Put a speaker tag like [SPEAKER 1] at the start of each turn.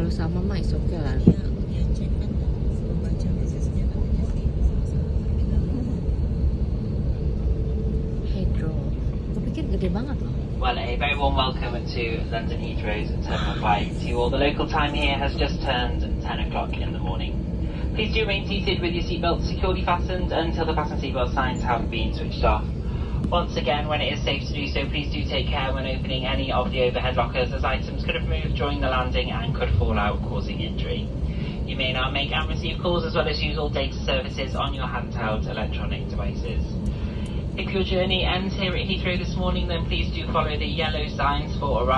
[SPEAKER 1] kalau sama mah is okay lah.
[SPEAKER 2] Dia cek kan membaca message-nya katanya sih
[SPEAKER 1] Heathrow. Aku pikir gede banget loh.
[SPEAKER 3] Well, a very warm welcome to London Heathrow's Terminal 5 to you all. The local time here has just turned 10 o'clock in the morning. Please do remain seated with your seatbelts securely fastened until the fasten seatbelt signs have been switched off. Once again, when it is safe to do so, please do take care when opening any of the overhead lockers, as items could have moved during the landing and could fall out, causing injury. You may now make and receive calls as well as use all data services on your handheld electronic devices. If your journey ends here at Heathrow this morning, then please do follow the yellow signs for arrival.